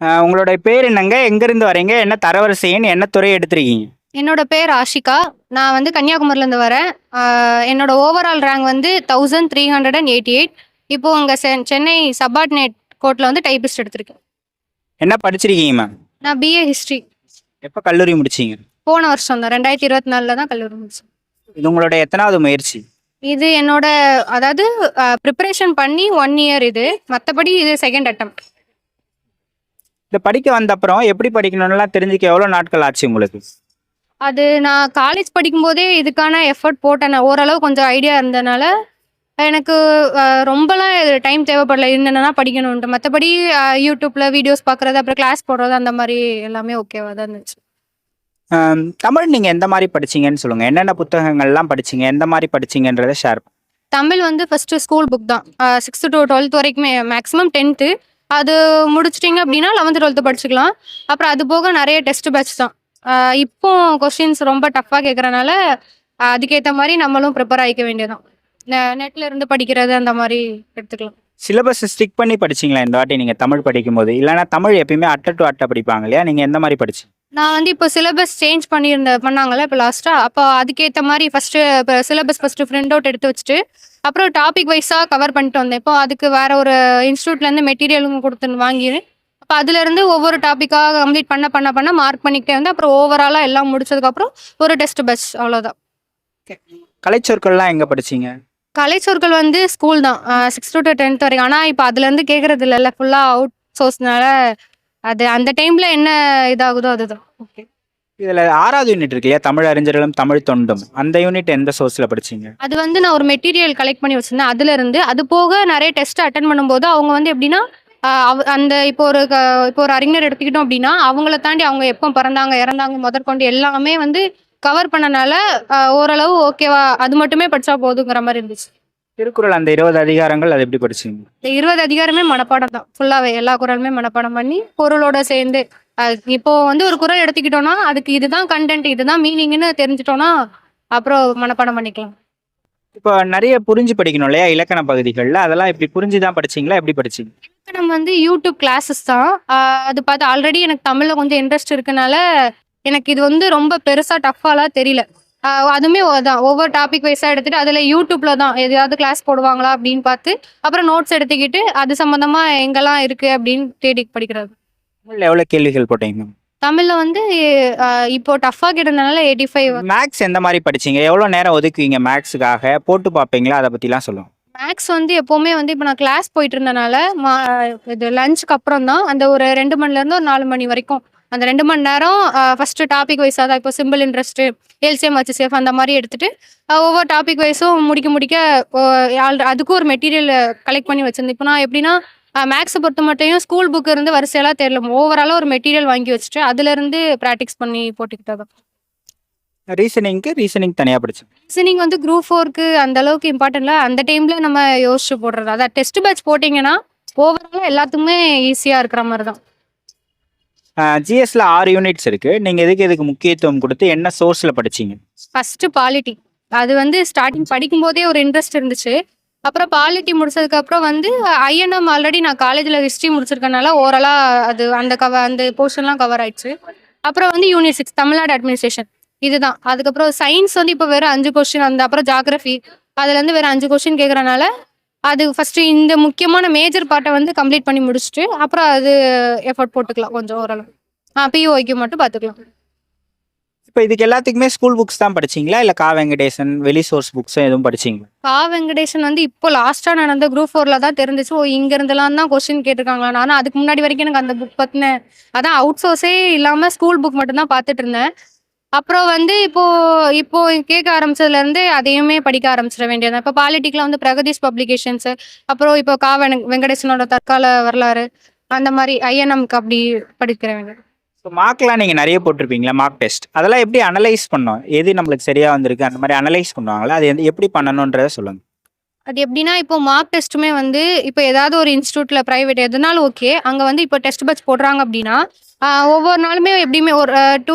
உங்களோட பேர் என்னங்க? எங்கேருந்து வரீங்க? என்ன தரவரிசை எண்? என்ன துறை எடுத்திருக்கீங்க? என்னோட பேர் ஆஷிகா. நான் வந்து கன்னியாகுமரியிலேருந்து வரேன். என்னோட ஓவரால் ரேங்க் வந்து 1388. இப்போ அங்க சென்னை சப்பார்டினேட் கோர்ட்ல வந்து டைப்பிஸ்ட் எடுத்திருக்கேன். என்ன படிச்சிருக்கீங்க மேம்? நான் பிஏ ஹிஸ்ட்ரி. எப்போ கல்லூரி முடிச்சீங்க? போன வருஷம் தான் 2024 தான் கல்லூரி முடிச்சேன். இது உங்களோட எத்தனாவது முயற்சி? இது என்னோட அதாவது ப்ரிப்பரேஷன் பண்ணி 1 இயர் இது. மற்றபடி இது செகண்ட் அட்டெம்ப்ட். இதை படிக்க வந்த அப்புறம் எப்படி படிக்கணும்னுலாம் தெரிஞ்சுக்க எவ்வளோ நாட்கள் ஆச்சு உங்களுக்கு? அது நான் காலேஜ் படிக்கும்போதே இதுக்கான எஃபர்ட் போட்டேன். நான் ஓரளவு கொஞ்சம் ஐடியா இருந்தனால எனக்கு ரொம்பலாம் டைம் தேவைப்படல. என்னென்னா படிக்கணுன்ட்டு. மற்றபடி யூடியூப்ல வீடியோஸ் பார்க்குறது, அப்புறம் கிளாஸ் போடுறது, அந்த மாதிரி எல்லாமே ஓகேவா தான் இருந்துச்சு. தமிழ் நீங்கள் எந்த மாதிரி படிச்சீங்கன்னு சொல்லுங்கள். என்னென்ன புத்தகங்கள்லாம் படிச்சீங்க, எந்த மாதிரி படிச்சீங்கன்றதை ஷேர். தமிழ் வந்து ஃபஸ்ட்டு ஸ்கூல் புக் தான். 6th to 12th வரைக்குமே, மேக்ஸிமம் 10th அது முடிச்சிட்டிங்க அப்படின்னா 11th 12th படிச்சுக்கலாம். அப்புறம் அது போக நிறைய டெஸ்ட் பேட்ச் தான். இப்போ கொஸ்டின்ஸ் ரொம்ப டஃப்பாக கேட்குறனால அதுக்கேற்ற மாதிரி நம்மளும் ப்ரிப்பேர் ஆகிக்க வேண்டியதான். நெட்டில் இருந்து படிக்கிறது அந்த மாதிரி எடுத்துக்கலாம். சிலபஸ் ஸ்டிக் பண்ணி படிச்சீங்களா இந்த வாட்டி நீங்கள் தமிழ் படிக்கும்போது? இல்லைனா தமிழ் எப்பயுமே அட்டை டு அட்டை படிப்பாங்க இல்லையா? நீங்கள் எந்த மாதிரி படிச்சீங்க? நான் வந்து இப்போ சிலபஸ் சேஞ்ச் பண்ணாங்கல்ல இப்போ லாஸ்ட்டாக. அப்போ அதுக்கேற்ற மாதிரி இப்போ சிலபஸ் ஃபஸ்ட்டு பிரிண்ட் அவுட் எடுத்து வச்சுட்டு அப்புறம் டாபிக் வைஸாக கவர் பண்ணிட்டு வந்தேன். இப்போ அதுக்கு வேற ஒரு இன்ஸ்டியூட்லேருந்து மெட்டீரியலும் கொடுத்துன்னு வாங்கினேன். அப்போ அதுலேருந்து ஒவ்வொரு டாப்பிக்காக கம்ப்ளீட் பண்ண மார்க் பண்ணிக்கிட்டே வந்து அப்புறம் ஓவராலாக எல்லாம் முடிச்சதுக்கப்புறம் ஒரு டெஸ்ட் பேட்ச், அவ்வளோதான். கலைச்சொற்கள்லாம் எங்கே படிச்சீங்க? கலைச்சொற்கள் வந்து ஸ்கூல் தான், 6th to 10th வரைக்கும். ஆனால் இப்போ அதுலேருந்து கேட்குறது இல்லைல்ல, ஃபுல்லாக அவுட் சோர்ஸ்னால அது அந்த டைமில் என்ன இதாகுதோ அதுதான். ஓகே. இதில் 6வது யூனிட் இருக்கு இல்லையா, தமிழ் அறிஞர்களும் தமிழ் தொண்டும், அந்த யூனிட் எந்த சோர்ஸில் படிச்சீங்க? அது வந்து நான் ஒரு மெட்டீரியல் கலெக்ட் பண்ணி வச்சிருந்தேன். அதுலேருந்து அது போக நிறைய டெஸ்ட் அட்டன் பண்ணும்போது அவங்க வந்து எப்படின்னா அந்த இப்போ ஒரு அறிஞர் எடுத்துக்கிட்டோம் அப்படின்னா அவங்கள தாண்டி அவங்க எப்போ பிறந்தாங்க இறந்தாங்க முதற்கொண்டு எல்லாமே வந்து கவர் பண்ணனால ஓரளவு ஓகேவா, அது மட்டுமே படிச்சா போதுங்கிற மாதிரி இருந்துச்சு. திருக்குறள் அந்த 20 அதிகாரங்கள் அது எப்படி படிச்சீங்க? இந்த 20 அதிகாரமே மனப்பாடம் தான். ஃபுல்லாகவே எல்லா குறளுமே மனப்பாடம் பண்ணி பொருளோட சேர்ந்து இப்போ வந்து ஒரு குறள் எடுத்துக்கிட்டோம்னா அதுக்கு இதுதான் கண்டென்ட், இதுதான் மீனிங்னு தெரிஞ்சிட்டோம்னா அப்புறம் மனப்பாடம் பண்ணிக்கலாம். இப்போ நிறைய புரிஞ்சு படிக்கணும் இல்லையா இலக்கண பகுதிகளில், அதெல்லாம் எப்படி புரிஞ்சு தான் படிச்சீங்களா, எப்படி படிச்சீங்க? இலக்கணம் வந்து யூடியூப் கிளாஸஸ் தான். அது பார்த்து ஆல்ரெடி எனக்கு தமிழில் கொஞ்சம் இன்ட்ரெஸ்ட் இருக்கனால எனக்கு இது வந்து ரொம்ப பெருசாக டஃப்பாலாம் தெரியல. அதுவுமே அதான் ஒவ்வொரு டாபிக் வைஸாக எடுத்துகிட்டு அதில் யூடியூப்பில் தான் எதையாவது கிளாஸ் போடுவாங்களா அப்படின்னு பார்த்து அப்புறம் நோட்ஸ் எடுத்துக்கிட்டு அது சம்மந்தமாக எங்கெல்லாம் இருக்குது அப்படின்னு தேடி படிக்கிறது. தமிழில் எவ்வளோ கேள்விகள் போட்டீங்க? தமிழில் வந்து இப்போ டஃப்பாக கேட்டதுனால 85. மேக்ஸ் எந்த மாதிரி படிச்சீங்க? எவ்வளோ நேரம் ஒதுக்குவீங்க மேக்ஸுக்காக? போட்டு பார்ப்பீங்களா? அதை பற்றிலாம் சொல்லுவோம். மேக்ஸ் வந்து எப்போவுமே வந்து இப்போ நான் கிளாஸ் போயிட்டு இருந்தனால இது லஞ்சுக்கு அப்புறம் தான் அந்த ஒரு 2 மணிலேருந்து ஒரு 4 மணி வரைக்கும் அந்த 2 மணி நேரம் ஃபஸ்ட்டு டாபிக் வைஸாக தான். இப்போ சிம்பிள் இன்ட்ரெஸ்ட்டு, எல்சிஎம் ஹெச்சிஎஃப் அந்த மாதிரி எடுத்துகிட்டு ஒவ்வொரு டாபிக் வைஸும் முடிக்க அதுக்கும் ஒரு மெட்டீரியல் கலெக்ட் பண்ணி வச்சுருந்தேன். இப்போ நான் எப்படின்னா மேக்ஸை பொறுத்த மட்டும் ஸ்கூல் புக்கு இருந்து வரிசையெல்லாம் தெரியல, ஓவராலாக ஒரு மெட்டீரியல் வாங்கி வச்சுட்டு அதுலேருந்து ப்ராக்டிஸ் பண்ணி போட்டுக்கிட்டா தான். ரீசனிங் தனியாக படிச்சேன். ரீசனிங் வந்து குரூப் 4க்கு அந்த அளவுக்கு இம்பார்ட்டன்ட்ல, அந்த டைமில் நம்ம யோசிச்சு போடுறது. அதான் டெஸ்ட் பேட்ச் போட்டிங்கன்னா ஓவராலாக எல்லாத்துக்குமே ஈஸியாக இருக்கிற மாதிரி தான். ஜிஎஸ்ல 6 யூனிட்ஸ் இருக்கு. நீங்க எதுக்கு முக்கியத்துவம் கொடுத்து என்ன சோர்ஸ்ல படிச்சீங்க? First polity. அது வந்து ஸ்டார்டிங் படிக்கும்போதே ஒரு இன்ட்ரெஸ்ட் இருந்துச்சு. அப்புறம் பாலிட்டி முடிச்சதுக்கப்புறம் வந்து ஐஎன்எம் ஆல்ரெடி நான் காலேஜில் ஹிஸ்ட்ரி முடிச்சிருக்கனால ஓரலாக அது அந்த போர்ஷன்லாம் கவர் ஆயிடுச்சு. அப்புறம் வந்து யூனிட் 6 தமிழ்நாடு அட்மினிஸ்ட்ரேஷன் இதுதான். அதுக்கப்புறம் சயின்ஸ் வந்து இப்போ வேறு 5 கொஸ்டின், அப்புறம் ஜாகிரஃபி அதுலேருந்து வேறு 5 கொஸ்டின் கேட்குறனால அது ஃபஸ்ட்டு இந்த முக்கியமான மேஜர் பார்ட்டை வந்து கம்ப்ளீட் பண்ணி முடிச்சுட்டு அப்புறம் அது எஃபர்ட் போட்டுக்கலாம் கொஞ்சம் ஓரளவு. பிஓக்கு மட்டும் பார்த்துக்கலாம். இப்போ இதுக்கு எல்லாத்துக்குமே ஸ்கூல் புக்ஸ் தான் படிச்சீங்களா, இல்லை கா வெங்கடேசன் வெளி சோர்ஸ் புக்ஸும் எதுவும் படிச்சீங்களா? கா வெங்கடேசன் வந்து இப்போ லாஸ்ட்டாக நடந்த குரூப் 4ல் தான் தெரிஞ்சிச்சு. இங்கேருந்துலாம் தான் கொஸ்டின் கேட்டிருக்காங்களா. ஆனால் அதுக்கு முன்னாடி வரைக்கும் எனக்கு அந்த புக் பற்றின அதான் அவுட் சோர்ஸே இல்லாமல் ஸ்கூல் புக் மட்டும்தான் பார்த்துட்டு இருந்தேன். அப்புறம் வந்து இப்போ கேட்க ஆரம்பிச்சதுலேருந்து அதையுமே படிக்க ஆரம்பிச்சிட வேண்டியது. இப்போ பாலிட்டிக்கில் வந்து பிரகதீஷ் பப்ளிகேஷன்ஸு, அப்புறம் இப்போ வெங்கடேசனோட தற்கால வரலாறு, அந்த மாதிரி ஐஎன்எம்க்கு அப்படி படிக்கிற வேண்டியது. ஸோ மார்க்லாம் நீங்கள் நிறைய போட்டிருப்பீங்களா, மார்க் டெஸ்ட் அதெல்லாம் எப்படி அனலைஸ் பண்ணோம்? எது நம்மளுக்கு சரியாக வந்திருக்கு அந்த மாதிரி அனலைஸ் பண்ணுவாங்களா? அது எப்படி பண்ணணுன்றதை சொல்லுங்கள். அது எப்படின்னா இப்போ மார்க் டெஸ்ட்டுமே வந்து இப்போ ஏதாவது ஒரு இன்ஸ்டியூட்டில் ப்ரைவேட் எதுனாலும் ஓகே, அங்கே வந்து இப்போ டெஸ்ட் பேட்ச் போடுறாங்க அப்படின்னா ஒவ்வொரு நாளுமே எப்படியுமே ஒரு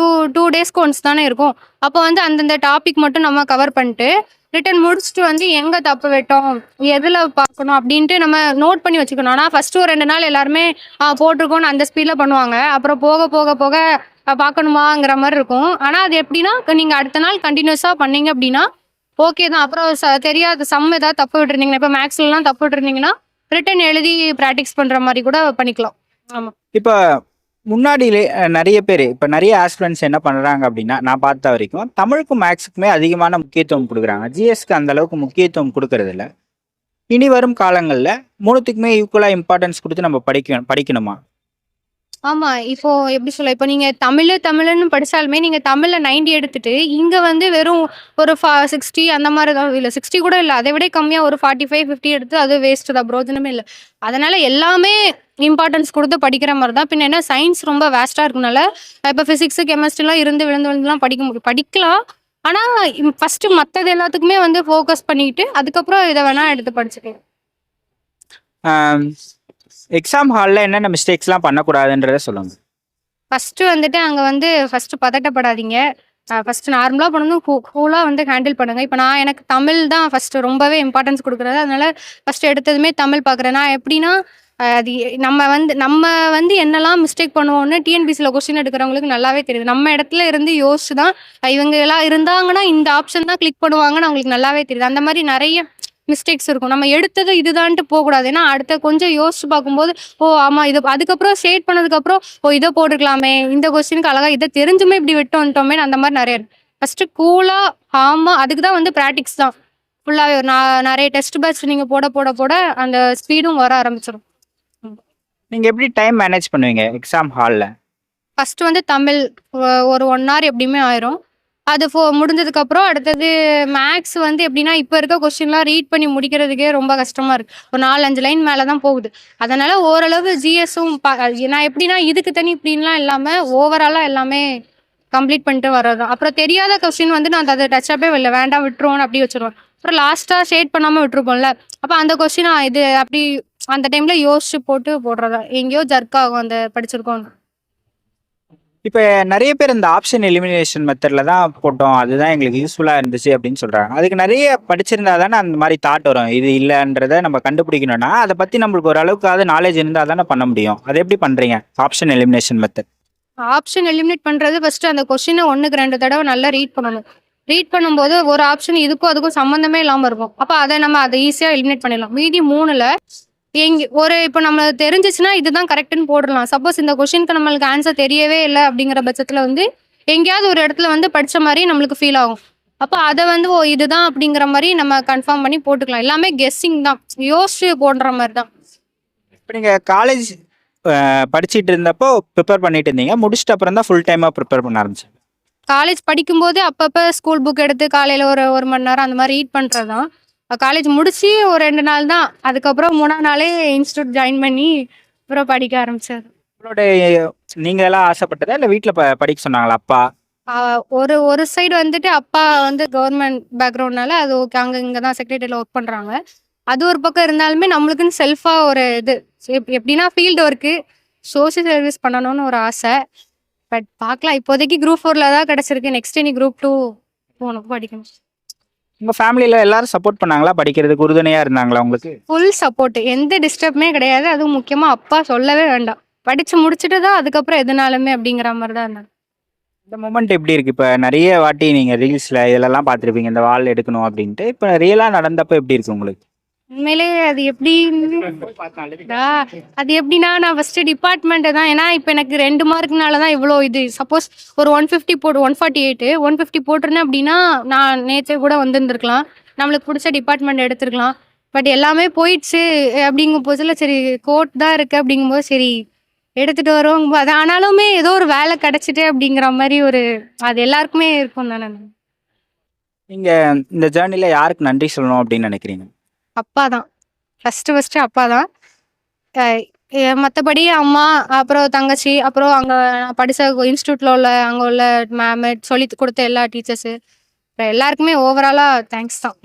டூ டேஸ்க்கு ஒன்ஸ் தானே இருக்கும். அப்போ வந்து அந்தந்த டாபிக் மட்டும் நம்ம கவர் பண்ணிட்டு ரிட்டன் முடிச்சுட்டு வந்து எங்க தப்பு விட்டோம், எதுல பார்க்கணும் அப்படின்ட்டு நம்ம நோட் பண்ணி வச்சுக்கணும். ஆனா ஃபர்ஸ்ட் ஒரு 2 நாள் எல்லாருமே போட்டிருக்கோம்னு அந்த ஸ்பீட்ல பண்ணுவாங்க. அப்புறம் போக போக போக பார்க்கணுமாங்கிற மாதிரி இருக்கும். ஆனா அது எப்படின்னா நீங்க அடுத்த நாள் கண்டினியூஸா பண்ணீங்க அப்படின்னா ஓகே தான். அப்புறம் தெரியாத ஏதாவது தப்பு விட்டுருந்தீங்கன்னா, இப்போ மேக்ஸ்லாம் தப்பு விட்டுருந்தீங்கன்னா ரிட்டன் எழுதி ப்ராக்டிஸ் பண்ற மாதிரி கூட பண்ணிக்கலாம். ஆமா. இப்போ முன்னாடியிலே நிறைய பேர் இப்போ நிறைய ஆஸ்பிரண்ட்ஸ் என்ன பண்ணுறாங்க அப்படின்னா நான் பார்த்த வரைக்கும் தமிழுக்கும் மேக்ஸுக்குமே அதிகமான முக்கியத்துவம் கொடுக்குறாங்க. ஜிஎஸ்க்கு அந்த அளவுக்கு முக்கியத்துவம் கொடுக்கறது இல்ல. இனி வரும் காலங்களில் மூணுத்துக்குமே ஈக்குவலாக இம்பார்ட்டன்ஸ் கொடுத்து நம்ம படிக்கணுமா? ஆமா. இப்போ எப்படி சொல்ல, இப்போ நீங்க தமிழ்ன்னு படிச்சாலுமே நீங்க தமிழ்ல 90 எடுத்துட்டு, இங்க வந்து வெறும் ஒரு 60 அந்த மாரி தான், இல்ல 60 கூட இல்ல. அதை விட கம்மியா ஒரு 45, 50 எடுத்து அது வேஸ்ட் தான். பிரோஜனமே இல்ல. அதனால எல்லாமே இம்பார்ட்டன்ஸ் குடுத்து படிக்கிற மாரி தான். பின்ன என்ன சயின்ஸ் ரொம்ப வேஸ்ட்டா இருக்கனால, இப்ப பிசிக்ஸ், கெமிஸ்ட்ரிலாம் இருந்து விழுந்து விழுந்துலாம் படிக்க முடியும். படிக்கலாம். ஆனா ஃபர்ஸ்ட் மத்தது எல்லாத்துக்குமே வந்து ஃபோக்கஸ் பண்ணிட்டு, அதுக்கப்புறம் இத வேணா எடுத்து படிச்சுக்கலாம். எக்ஸாம் ஹாலில் என்னென்ன மிஸ்டேக்ஸ்லாம் பண்ணக்கூடாதுன்றத சொல்லுங்க. ஃபர்ஸ்ட் வந்துட்டு அங்க வந்து ஃபர்ஸ்ட் பதட்டப்படாதீங்க. ஃபர்ஸ்ட் நார்மலா பண்ணணும். கூலா வந்து ஹேண்டில் பண்ணுங்க. இப்போ எனக்கு தமிழ் தான் ஃபர்ஸ்ட் ரொம்பவே இம்பார்ட்டன்ஸ் குடுக்குறது. அதனால ஃபர்ஸ்ட் எடுத்ததுமே தமிழ் பார்க்குறேன். நான் எப்படின்னா அது நம்ம வந்து என்னெல்லாம் மிஸ்டேக் பண்ணுவோம்னு டிஎன்பிசியில் கொஸ்டின் எடுக்கிறவங்களுக்கு நல்லாவே தெரியுது. நம்ம இடத்துல இருந்து யோசிச்சு தான் இவங்க எல்லாம் இருந்தாங்கன்னா இந்த ஆப்ஷன் தான் கிளிக் பண்ணுவாங்கன்னு அவங்களுக்கு நல்லாவே தெரியுது. அந்த மாதிரி நிறைய மிஸ்டேக்ஸ் இருக்கும். நம்ம எடுத்தது இதுதான்ட்டு போகக்கூடாது. ஏன்னா அடுத்த கொஞ்சம் யோசிச்சு பார்க்கும்போது ஓ ஆமா இது அதுக்கப்புறம் ஸ்டேட் பண்ணதுக்கப்புறம் ஓ இதை போட்டுக்கலாமே, இந்த கொஸ்டினுக்கு அழகா இதை தெரிஞ்சுமே இப்படி விட்டு வந்துட்டோமே, அந்த மாதிரி நிறைய இருக்கு. ஃபர்ஸ்ட் கூலா ஆமா அதுக்கு தான் வந்து ப்ராக்டிக்ஸ் தான் ஃபுல்லாகவே. நிறைய டெஸ்ட் பேட்ச் நீங்கள் போட போட போட அந்த ஸ்பீடும் வர ஆரம்பிச்சிடும். நீங்கள் எப்படி டைம் மேனேஜ் பண்ணுவீங்க எக்ஸாம் ஹாலில்? ஃபர்ஸ்ட் வந்து தமிழ் ஒரு 1 hour எப்படியுமே ஆயிரும். அது முடிஞ்சதுக்கப்புறம் அடுத்தது மேக்ஸ் வந்து எப்படின்னா இப்போ இருக்க கொஸ்டின்லாம் ரீட் பண்ணி முடிக்கிறதுக்கே ரொம்ப கஷ்டமா இருக்கு. ஒரு 4-5 லைன் மேலே தான் போகுது. அதனால ஓரளவு ஜிஎஸும் நான் எப்படின்னா இதுக்கு தனி இப்படின்லாம் இல்லாமல் ஓவராலாக எல்லாமே கம்ப்ளீட் பண்ணிட்டு வர்றதுதான். அப்புறம் தெரியாத கொஸ்டின் வந்து நான் அதை டச்சப்பே இல்லை, வேண்டாம் விட்டுருவோன்னு அப்படி வச்சிருவேன். அப்புறம் லாஸ்ட்டாக ஷேட் பண்ணாமல் விட்டுருப்போம்ல, அப்போ அந்த கொஸ்டின் இது அப்படி அந்த டைம்ல யோசிச்சு போடுறதா, எங்கேயோ ஜர்க் ஆகும் அந்த படிச்சிருக்கோம். இப்போ நிறைய பேர் இந்த ஆப்ஷன் எலிமினேஷன் மெத்தடில் தான் போட்டோம், அதுதான் எங்களுக்கு யூஸ்ஃபுல்லாக இருந்துச்சு அப்படின்னு சொல்கிறாங்க. அதுக்கு நிறைய படிச்சிருந்தா தானே அந்த மாதிரி தாட் வரும். இது இல்லைன்றதை நம்ம கண்டுபிடிக்கணும்னா அதை பற்றி நம்மளுக்கு ஓரளவுக்காவது நாலேஜ் இருந்தால் தானே பண்ண முடியும். அதை எப்படி பண்ணுறீங்க option elimination method? Option eliminate பண்றது ஃபர்ஸ்ட் அந்த கொஸ்டினை 1க்கு 2 தடவை நல்லா ரீட் பண்ணணும். ரீட் பண்ணும்போது ஒரு ஆப்ஷன் இதுக்கும் அதுக்கும் சம்மந்தமே இல்லாமல் இருக்கும். அப்போ அதை ஈஸியாக எலிமினேட் பண்ணிடலாம். மீதி 3ல் இப்போ நம்ம தெரிஞ்சிச்சுன்னா இதுதான் கரெக்ட்னு போடலாம். சப்போஸ் இந்த கொஸ்டினுக்கு நம்மளுக்கு ஆன்சர் தெரியவே இல்லை அப்படிங்கிற பட்சத்தில் வந்து எங்கேயாவது ஒரு இடத்துல வந்து படித்த மாதிரி நம்மளுக்கு ஃபீல் ஆகும். அப்போ அதை வந்து ஓ இதுதான் அப்படிங்கிற மாதிரி நம்ம கன்ஃபார்ம் பண்ணி போட்டுக்கலாம். எல்லாமே கெஸ்ஸிங் தான், யோசிச்சு போடுற மாதிரி தான். இப்போ நீங்கள் காலேஜ் படிச்சுட்டு இருந்தப்போ ப்ரிப்பேர் பண்ணிட்டு இருந்தீங்க, முடிச்சிட்ட அப்புறம் தான் ஃபுல் டைமாக ப்ரிப்பேர் பண்ண ஆரம்பிச்சேன். காலேஜ் படிக்கும்போது அப்பப்போ ஸ்கூல் புக் எடுத்து காலையில் ஒரு மணி நேரம் அந்த மாதிரி ரீட் பண்ணுறது தான். காலேஜ் முடிச்சு ஒரு 2 நாள் தான், அதுக்கப்புறம் 3ஆம் நாளே இன்ஸ்டியூட் ஜாயின் பண்ணி அப்புறம் படிக்க ஆரம்பிச்சாரு. நீங்க எல்லாம் ஆசைப்பட்டதா இல்லை வீட்டில் படிக்க சொன்னாங்களா அப்பா? ஒரு சைடு வந்துட்டு அப்பா வந்து கவர்மெண்ட் பேக்ரவுண்ட்னால அது ஓகே, அங்கே இங்கே தான் செக்ரட்டரியில் ஒர்க் பண்ணுறாங்க. அது ஒரு பக்கம் இருந்தாலுமே நம்மளுக்குன்னு செல்ஃபாக ஒரு இது எப்படின்னா ஃபீல்டு ஒர்க்கு சோஷியல் சர்வீஸ் பண்ணணும்னு ஒரு ஆசை. பட் பார்க்கலாம், இப்போதைக்கு குரூப் 4ல் தான் கிடச்சிருக்கு. நெக்ஸ்ட் இனி குரூப் 2 போகணும், படிக்கணும். உங்கள் ஃபேமிலியில் எல்லாரும் சப்போர்ட் பண்ணாங்களா? படிக்கிறதுக்கு உறுதுணையாக இருந்தாங்களா உங்களுக்கு? ஃபுல் சப்போர்ட், எந்த டிஸ்டர்புமே கிடையாது. அதுவும் முக்கியமாக அப்பா சொல்லவே வேண்டாம். படித்து முடிச்சுட்டு தான் அதுக்கப்புறம் எதுனாலுமே அப்படிங்கிற மாதிரி தான் இருந்தாங்க. இந்த மூமெண்ட் எப்படி இருக்கு? இப்போ நிறைய வாட்டி நீங்கள் ரீல்ஸில் இதெல்லாம் பார்த்துருப்பீங்க, இந்த வால் எடுக்கணும் அப்படின்ட்டு. இப்போ ரியலாக நடந்தப்போ எப்படி இருக்கு உங்களுக்கு? உண்மையிலே அது எப்படின்னா நான் ஃபர்ஸ்ட் டிபார்ட்மெண்ட் தான். ஏன்னா இப்போ எனக்கு 2 மார்க்னால தான் இவ்வளோ இது. சப்போஸ் ஒரு 150 148 150 போட்டிருந்தேன் அப்படின்னா நான் நேற்றே கூட வந்துருந்துருக்கலாம், நம்மளுக்கு பிடிச்ச டிபார்ட்மெண்ட் எடுத்துருக்கலாம். பட் எல்லாமே போயிடுச்சு அப்படிங்கும் போதுல சரி கோர்ட் தான் இருக்கு அப்படிங்கும்போது சரி எடுத்துட்டு வரோம். அது ஆனாலுமே ஏதோ ஒரு வேலை கிடைச்சிட்டு அப்படிங்கிற மாதிரி ஒரு அது எல்லாருக்குமே இருக்கும் தானே. நீங்கள் இந்த ஜேர்னியில் யாருக்கு நன்றி சொல்லணும் அப்படின்னு நினைக்கிறீங்க? அப்பா தான் ஃபர்ஸ்ட் அப்பா தான். மற்றபடி அம்மா, அப்புறம் தங்கச்சி, அப்புறம் அங்கே நான் படித்த இன்ஸ்டியூட்டில் உள்ள அங்கே உள்ள மேம், சொல்லி கொடுத்த எல்லா டீச்சர்ஸு, எல்லாருக்குமே ஓவராலாக தேங்க்ஸ் தான்.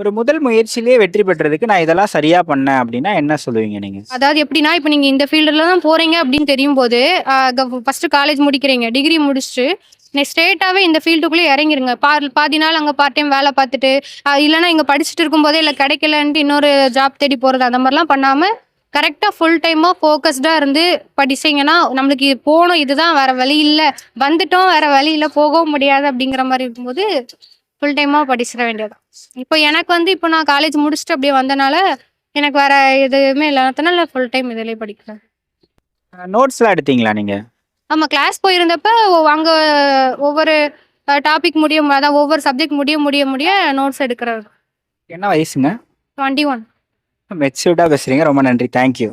ஒரு முதல் முயற்சியிலேயே வெற்றி பெற்றதுக்கு நான் இதெல்லாம் சரியா பண்ணேன் அப்படின்னா என்ன சொல்லுவீங்க நீங்க? அதாவது எப்படின்னா இப்போ நீங்கள் இந்த ஃபீல்டில் தான் போகிறீங்க அப்படின்னு தெரியும் போது ஃபஸ்ட்டு காலேஜ் முடிக்கிறீங்க, டிகிரி முடிச்சுட்டு ஸ்ட்ரெயிட்டாகவே இந்த ஃபீல்டுக்குள்ளே இறங்கிருங்க. பாதி நாள் அங்கே பார்ட் டைம் வேலை பார்த்துட்டு இல்லைன்னா இங்கே படிச்சுட்டு இருக்கும்போதே இல்லை கிடைக்கலன்ட்டு இன்னொரு ஜாப் தேடி போகிறது அந்த மாதிரிலாம் பண்ணாமல் கரெக்டாக ஃபுல் டைமாக ஃபோக்கஸ்டாக இருந்து படிச்சிங்கன்னா நம்மளுக்கு இது போகணும், இதுதான் வேற வழி இல்லை, வந்துட்டோம் வேற வழி இல்லை, போகவும் முடியாது அப்படிங்கிற மாதிரி இருக்கும்போது ஃபுல் டைமாக படிச்சிட வேண்டியதுதான். இப்போ எனக்கு வந்து இப்போ நான் காலேஜ் முடிச்சுட்டு அப்படியே வந்தனால எனக்கு வேற எதுவுமே இல்லாதனால ஃபுல் டைம் இதிலே படிக்கிறேன். நோட்ஸ்லாம் எடுத்தீங்களா நீங்க? ஆமாம், கிளாஸ் போயிருந்தப்ப அங்கே ஒவ்வொரு டாபிக் அதான் ஒவ்வொரு சப்ஜெக்ட் முடிய நோட்ஸ் எடுக்கிறது. என்ன வயசுங்க? 21. மெச்சூர்டா பேசுறீங்க. ரொம்ப நன்றி. தேங்க்யூ.